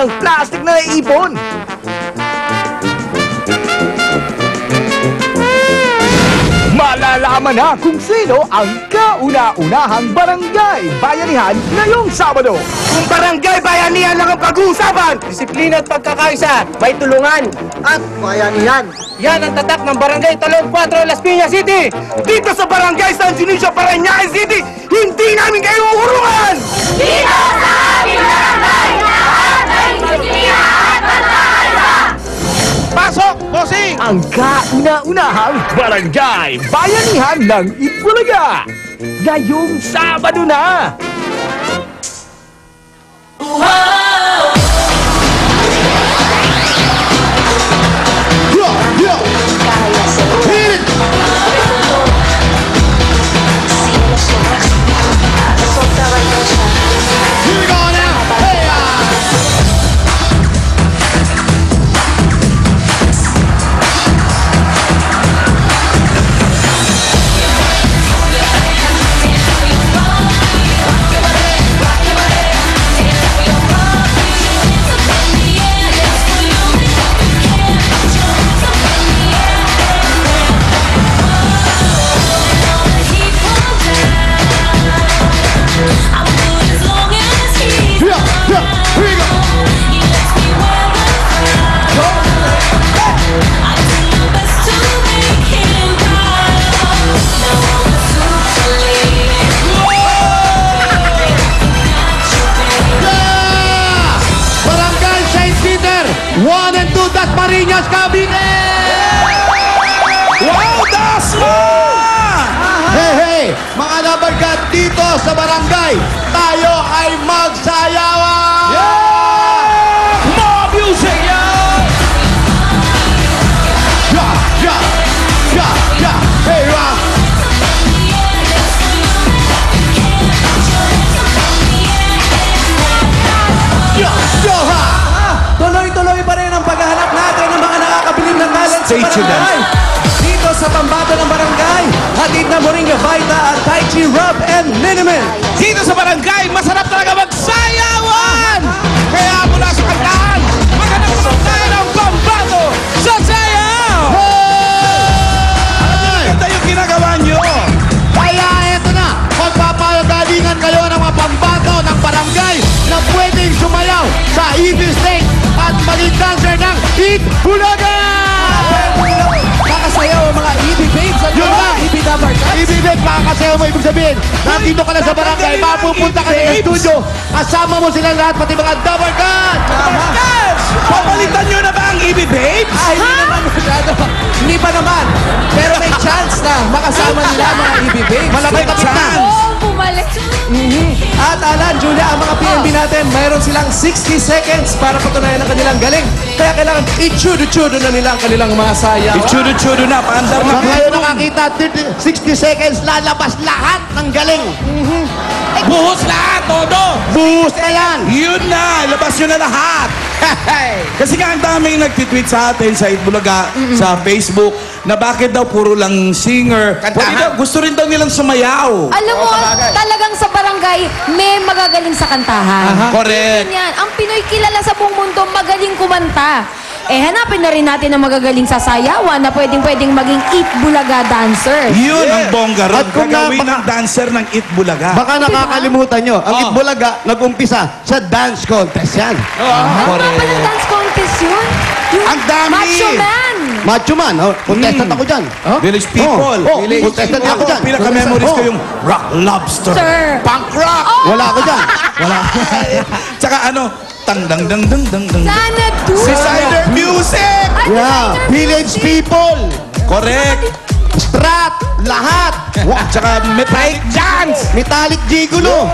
ang plastic na naipon. Malalaman na kung sino ang kauna-unahang barangay bayanihan ngayong Sabado. Kung barangay bayanihan lang ang pag-uusapan, disiplina at pagkakaisa, may tulungan at bayanihan. Yan ang tatak ng Barangay Talon 4, Las Piñas City. Dito sa Barangay San Dionisio, Parañaque City, hindi namin kayo uurungan! Dito sa aming barangay, lahat ay disiplina at pagkakaisa! Pasok, bossing! Ang kauna-unahang barangay bayanihan ng Itbulaga. Ngayong Sabado na! Marinas Cavite! Wow, Dasma! Hey, hey! Mga labargat dito sa barangay, tayo ay magsayawan! Yeah! More music, yeah! Yeah, yeah, yeah, yeah! Hey, rock! Yeah, yeah, ha! Tuloy-tuloy pa rin ang paghahanap natin ng mga nakakabilib ng talent sa barangay. Dito sa pambato ng barangay, hatid na Moringa Vita at Tai Chi Rub and Liniment. Dito sa barangay, masarap talaga magsayawan! Kaya mula sa kantaan, maghanap naman tayo ng pambato sa sayaw! Hey! Ganda yung ginagawa nyo! Kaya eto na, magpapagalingan kayo ng mga pambato ng barangay na pwedeng sumayaw sa EB State at maging dancer ng Itbulaga! Kakasayaw ang mga EB Babes at Yun mga lang. EB Dabarkat. EB Babes, makakasayaw mo, ibig sabihin, nandito ka na sa barangay, mapupunta ka sa studio, kasama mo silang lahat, pati mga Dabarkat! Yes! Papalitan nyo na ba ang EB Babes? Ay, hindi naman masyado. Hindi pa naman. Pero may chance na makasama nila ang mga EB Babes. Malaki kapit na! Oo, bumalik. At Alan, Julia, ang mga PNB natin, mayroon silang 60 seconds para patunayan ang kanilang galing. Kaya kailangan i-chudo-chudo na nila ang kanilang mga sayaw. Chudo-chudo na, paandar Pag kayo nakakita, 60 seconds, lalabas lahat ng galing. Buhos lahat, todo! Buhos na yan! Yun na, labas nyo na lahat! Kasi nga ang daming nagtitweet sa atin sa Itbulaga, sa Facebook, na bakit daw puro lang singer. Pwede daw, gusto rin daw nilang sumayaw. Alam mo, talagang sa barangay, may magagaling sa kantahan. Correct. Yan. Ang Pinoy kilala sa buong mundo, magaling kumanta. Eh, hanapin na rin natin ang magagaling sa sayawan na pwedeng maging Itbulaga dancer. Yun ang bongga ron. At kung Gagawin baka- ng dancer ng Itbulaga. Baka nakakalimutan nyo, ang Itbulaga nag-umpisa sa dance contest yan. Ano nga palang dance contest yun? Yung Ang dami! Macho Man! Macho Man, contestant ako dyan. Village people. Village contestant ako dyan. Pinaka-memories ko yung Rock Lobster. Sir. Punk rock. Wala ako dyan. Wala. Tsaka ano, tang dang dang dang dang dang. Sana do! Decider music! Ay, Yeah, designer village music. people, Correct. strat, lahat. Tsaka metallic dance. Metallic gigulo.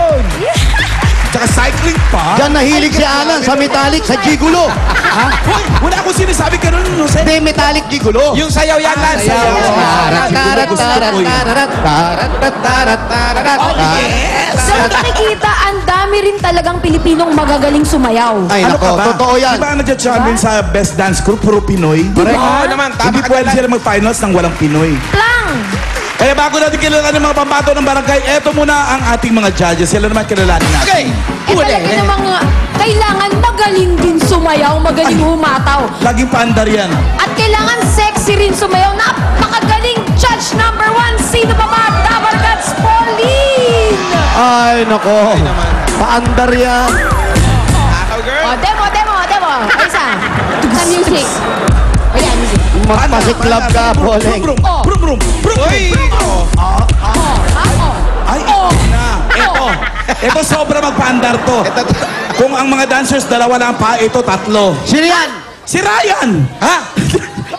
Tsaka cycling pa. Diyan nahilig si Alan sa metallic, sa gigulo. Hoy, wala akong sinasabi ka nun, Jose. Hindi, metallic gigulo. Yung sayaw yan, Lan. Sayaw. Oh, yes! Sa nakikita, ang dami rin talagang Pilipinong magagaling sumayaw. Ay, Ano nako, ka ba? totoo yan. Di ba nag-champion sa Best Dance Group, puro Pinoy? Diba? Oo naman, tama. Hindi pwede sila mag-finals nang walang Pinoy. Lang! Kaya bago natin kilalanin ng mga pambato ng barangay, eto muna ang ating mga judges. Sila naman kilalanin natin. Okay. Talaga namang kailangan magaling din sumayaw, magaling humataw. Laging paandar yan. At kailangan sexy rin sumayaw. Napakagaling judge number 1. Sino pa ba? Dabarkats Pauline! Ay, nako. Paandar yan. O, demo. Isa. Sa music. O yan, music. Magpasiklab ka, Poleng. Brum, brum, brum, brum, brum. Ay, ito sobra magpaandar to. Kung ang mga dancers dalawa lang pa, ito tatlo. Sino yan? Si Ryan! Ha?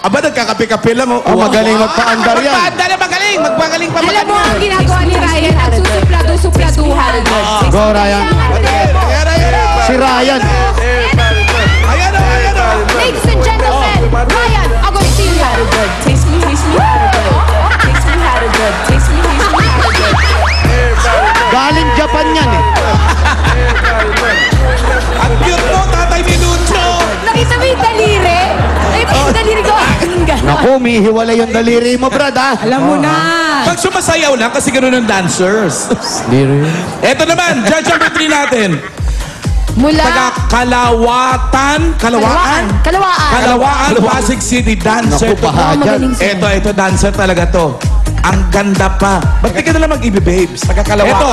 Aba, nagkakape-kape lang. Oh. Magaling magpaandar yan. Magpaandar na magaling! Magpagaling pa Alam mo ang ginagawa ni Ryan at susuplado-supladuhan. Go, Ryan. Si Ryan. Ayan o! Ladies and gentlemen, Ryan Agostino. Taste me, taste me how to good. Taste me how to good. Taste me, taste me how to good. Galing Japan yan eh. Ang cute mo, Tatay Minucho! Nakita mo yung daliri? Nakita mo yung daliri ko? Naku, mihiwalay yung daliri mo, Brad, ha? Alam mo na. Pag sumasayaw lang kasi gano'n ang dancers. Daliri. Eto naman, judge number 3 natin. Mula Taga Kalawaan, Pasig City dancer. Naku, baha dyan. Ito, dancer talaga to. Ang ganda pa. Ba't di ka nalang mag-ibi-babes? Taga-Kalawaan. Ito,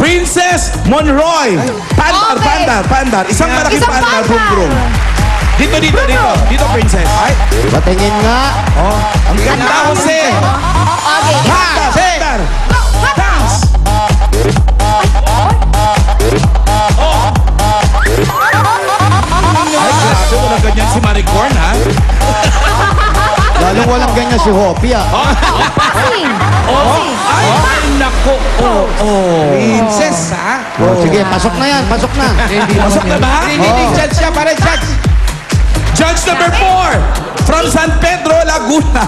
Princess Monroy. Pandar. Isang malaking Isang pandar, pandar. brum-brum. Dito, Princess. Ay, Patingin nga. ang ganda, Jose. Okay. Pandar. Dance. Ay, grabe, walang ganyan si Maricorn, ha? Lalong walang ganyan si Hopi, ha? Ay, nako. Princess, ha? Sige, pasok na yan. Pasok na. Pasok na ba? Judge siya, para judge. Judge number 4 from San Pedro, Laguna.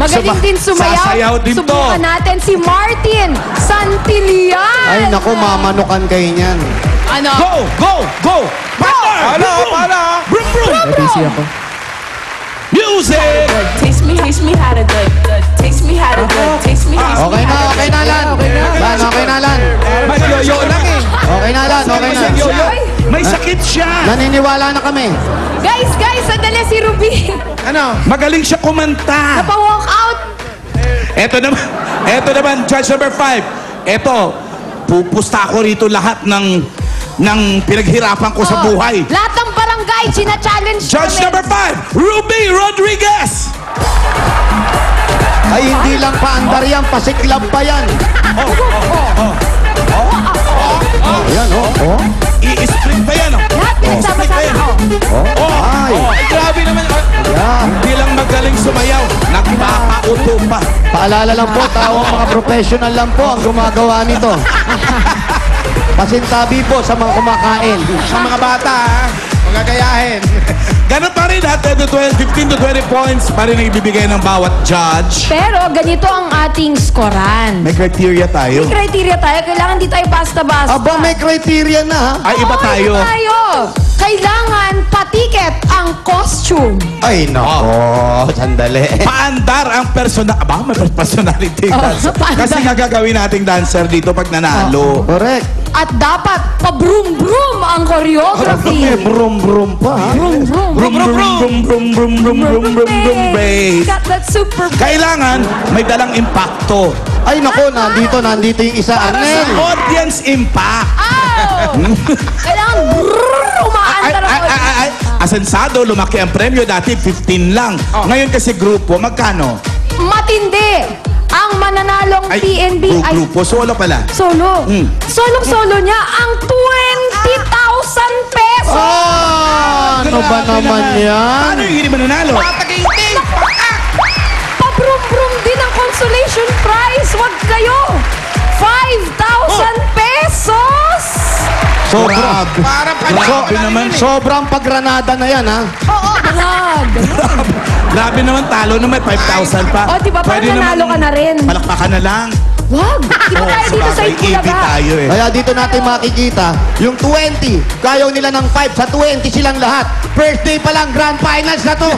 Magaling din sasayaw sumayaw. din to. Subukan natin si Martin Santillan. Ay, naku, mamanukan kayo niyan. Ano? Go! Partner! Brum, brum! Busy ako. Music! Taste me how to good. Taste me how to good. Taste me, taste me Okay na, how to okay good. na, Lan. Lan, okay na, Lan. Magyoyo lang eh. Okay na, Lan, okay na. May sakit siya. Naniniwala na kami. Guys, sandali si Ruby. Magaling siya kumanta. Napa-walk out. Eto naman, judge number 5. Eto, pupusta ko rito lahat ng pinaghirapan ko sa buhay. Lahat ng barangay, china-challenge Judge number 5, Ruby Rodriguez. Ay, hindi lang paandar yan, pasiklab pa yan. Ayan, oh. I-split pa yan, oh. Lahat pinagsama-sama. Ay, Grabe naman. yan. Hindi lang magaling sumayaw, nagpapauto pa. Paalala lang po, tawang mga professional lang po ang gumagawa nito. Pasintabi po sa mga kumakain. Sa mga bata, ha? Magagayahin. Ganun pa rin, 15 to 20 points pa rin ang ibibigay ng bawat judge. Pero ganito ang ating skoran. May criteria tayo. May criteria tayo. Kailangan di tayo basta-basta. Aba, may criteria na, ha? Ay, iba Oo, tayo. iba tayo. Kailangan patiket ang costume. Ay, nako. Sandali. Paandar ang personal. Aba, may personality yung dancer. paandar. Kasi nga gagawin nating dancer dito pag nanalo. Correct. At dapat pa-broom-broom ang choreography. May brum-brum pa, ha? Broom-broom. Brum, brum, brum, brum, brum, brum, brum, brum, bass. Got that super Kailangan may dalang impacto. Ay, nako, nandito yung isa. Para sa Anel. audience impact. Ow! Kailangan umaandar ang audience. Asensado, lumaki ang premyo. Dati 15 lang. Ngayon kasi grupo, magkano? Matindi. Ang mananalong TNB ay Grupo, solo pala. solo. Solong-solo niya ang 20,000 pesos. Ano ba naman yan? Ano yung hindi mananalo? Pa-broom-broom din ang consolation prize. Wag kayo. 5,000 pesos. Sobra. Grabe naman. Sobrang paggranada na yan, ha? Oo, brad. Grabe naman, talo na may 5,000 pa. O, di ba, parang nanalo ka na rin. Palakpakan na lang. Wag. Di ba tayo dito sa Sabagay, Itbulaga? tayo eh. Kaya dito natin makikita, yung 20, kayaw nila ng 5, sa 20 silang lahat. First day pa lang, grand finals na to.